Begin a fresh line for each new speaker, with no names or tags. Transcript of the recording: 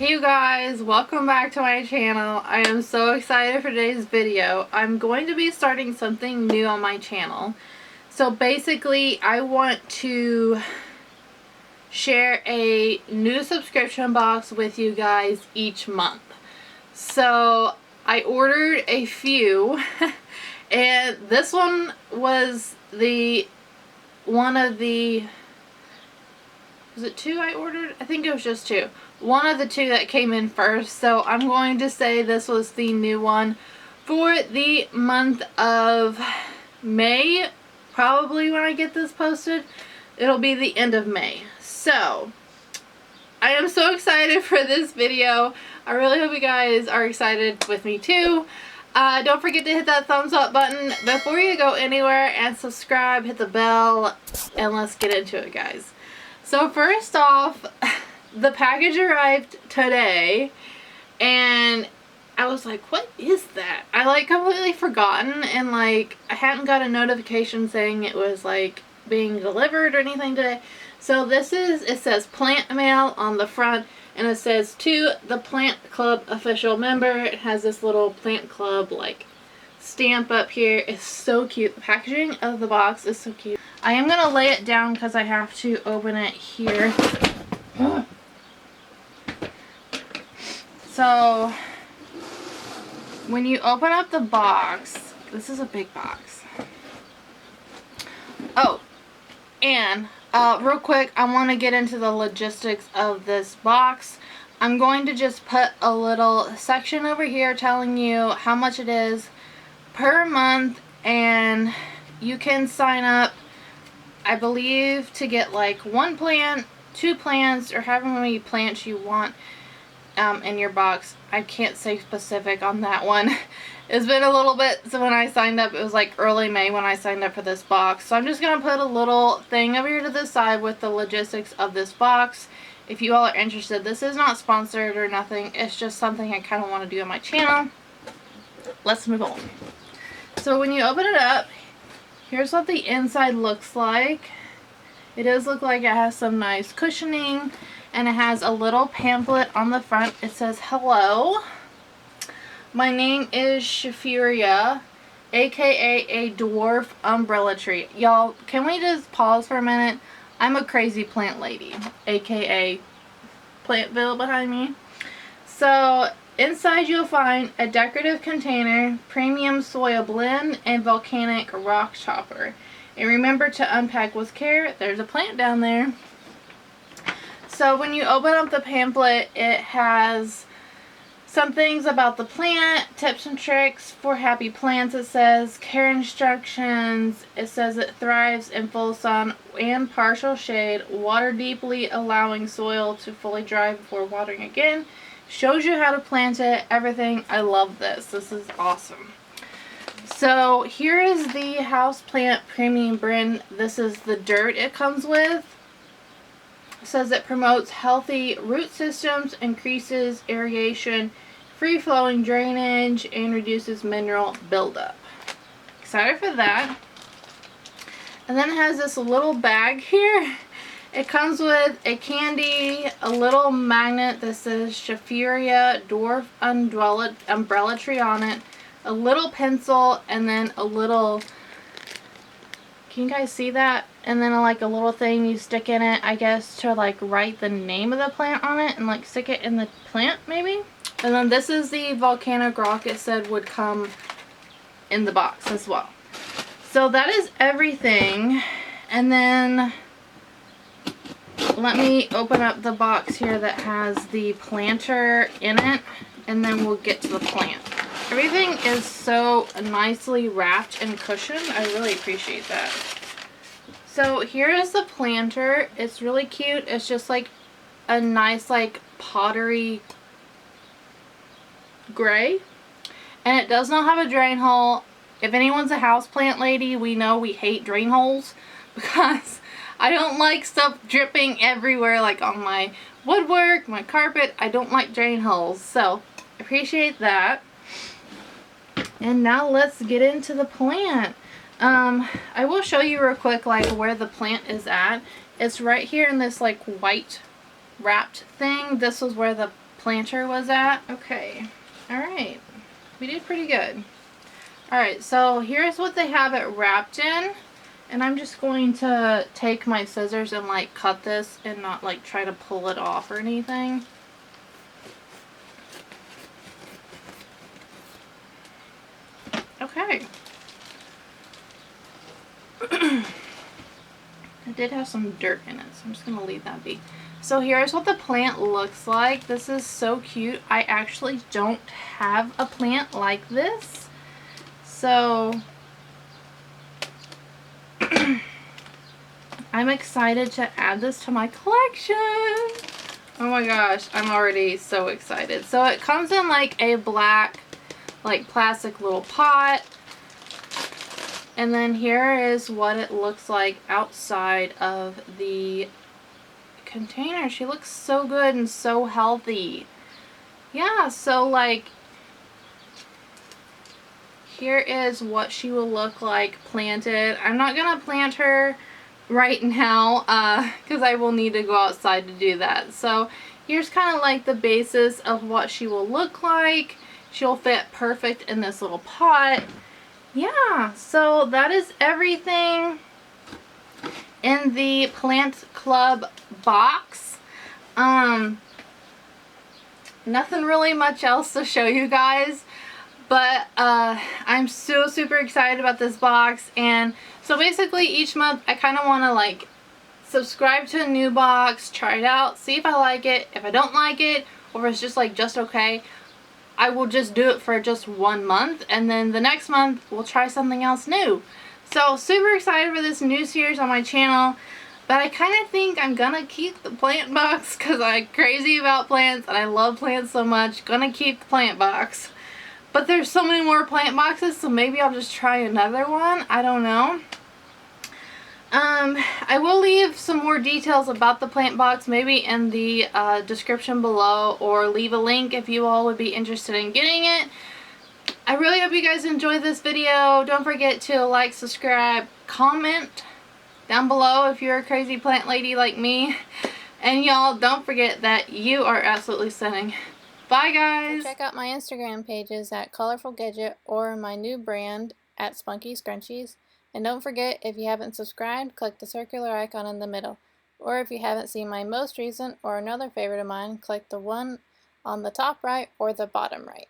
Hey you guys, welcome back to my channel. I am so excited for today's video. I'm going to be starting something new on my channel. So basically, I want to share a new subscription box with you guys each month. So I ordered a few and this one was one of the, was it two I ordered? I think it was just two. One of the two that came in first, so I'm going to say this was the new one for the month of May. Probably when I get this posted, it'll be the end of May. So I am so excited for this video. I really hope you guys are excited with me too. Don't forget to hit that thumbs up button before you go anywhere, and subscribe, hit the bell, and let's get into it, guys. So first off, the package arrived today and I was like, what is that? I like completely forgotten, and like I hadn't got a notification saying it was like being delivered or anything today. So this is, it says plant mail on the front, and it says to the Plant Club official member. It has this little Plant Club like stamp up here. It's so cute. The packaging of the box is so cute. I am gonna lay it down because I have to open it here. So when you open up the box, this is a big box. Oh, and real quick, I want to get into the logistics of this box. I'm going to just put a little section over here telling you how much it is per month, and you can sign up, I believe, to get like 1 plant, 2 plants, or however many plants you want in your box. I can't say specific on that one. It's been a little bit, so when I signed up, it was like early May when I signed up for this box. So I'm just going to put a little thing over here to the side with the logistics of this box. If you all are interested, this is not sponsored or nothing. It's just something I kind of want to do on my channel. Let's move on. So when you open it up, here's what the inside looks like. It does look like it has some nice cushioning, and it has a little pamphlet on the front. It says, hello, my name is Shaphiria, aka a dwarf umbrella tree. Y'all, can we just pause for a minute? I'm a crazy plant lady, aka Plantville behind me. So inside you'll find a decorative container, premium soil blend, and volcanic rock chopper. And remember to unpack with care. There's a plant down there. So when you open up the pamphlet, it has some things about the plant, tips and tricks for happy plants. It says care instructions. It says it thrives in full sun and partial shade, water deeply, allowing soil to fully dry before watering again. Shows you how to plant it, everything. I love this. This is awesome. So here is the Houseplant Premium Blend. This is the dirt it comes with. It says it promotes healthy root systems, increases aeration, free-flowing drainage, and reduces mineral buildup. Excited for that. And then it has this little bag here. It comes with a candy, a little magnet that says Shaphiria Dwarf Umbrella Tree on it, a little pencil, and then a little, can you guys see that? And then like a little thing you stick in it, I guess, to like write the name of the plant on it and like stick it in the plant maybe. And then this is the volcanic rock it said would come in the box as well. So that is everything. And then let me open up the box here that has the planter in it, and then we'll get to the plant. Everything is so nicely wrapped and cushioned. I really appreciate that. So here is the planter. It's really cute. It's just like a nice like pottery gray. And it does not have a drain hole. If anyone's a houseplant lady, we know we hate drain holes because I don't like stuff dripping everywhere, like on my woodwork, my carpet. I don't like drain holes. So appreciate that. And now let's get into the plant. I will show you real quick like where the plant is at. It's right here in this like white wrapped thing. This was where the planter was at. Okay, alright, we did pretty good. Alright, so here's what they have it wrapped in. And I'm just going to take my scissors and like cut this and not like try to pull it off or anything. Okay. It did have some dirt in it, so I'm just going to leave that be. So here's what the plant looks like. This is so cute. I actually don't have a plant like this. So I'm excited to add this to my collection. Oh my gosh, I'm already so excited. So it comes in like a black, like plastic little pot. And then here is what it looks like outside of the container. She looks so good and so healthy. Yeah, so like here is what she will look like planted. I'm not gonna plant her right now because I will need to go outside to do that. So here's kind of like the basis of what she will look like. She'll fit perfect in this little pot. Yeah, so that is everything in the Plant Club box. Nothing really much else to show you guys, but I'm so super excited about this box. And so basically each month I kind of want to like subscribe to a new box, try it out, see if I like it. If I don't like it, or if it's just like just okay, I will just do it for just 1 month, and then the next month we'll try something else new. So super excited for this new series on my channel, but I kind of think I'm gonna keep the plant box because I'm crazy about plants and I love plants so much. Gonna keep the plant box, but there's so many more plant boxes, so maybe I'll just try another one. I don't know. I will leave some more details about the plant box maybe in the description below, or leave a link if you all would be interested in getting it. I really hope you guys enjoyed this video. Don't forget to like, subscribe, comment down below if you're a crazy plant lady like me. And y'all, don't forget that you are absolutely stunning. Bye guys!
Check out my Instagram pages at Colorful Gadget or my new brand at Spunky Scrunchies. And don't forget, if you haven't subscribed, click the circular icon in the middle. Or if you haven't seen my most recent or another favorite of mine, click the one on the top right or the bottom right.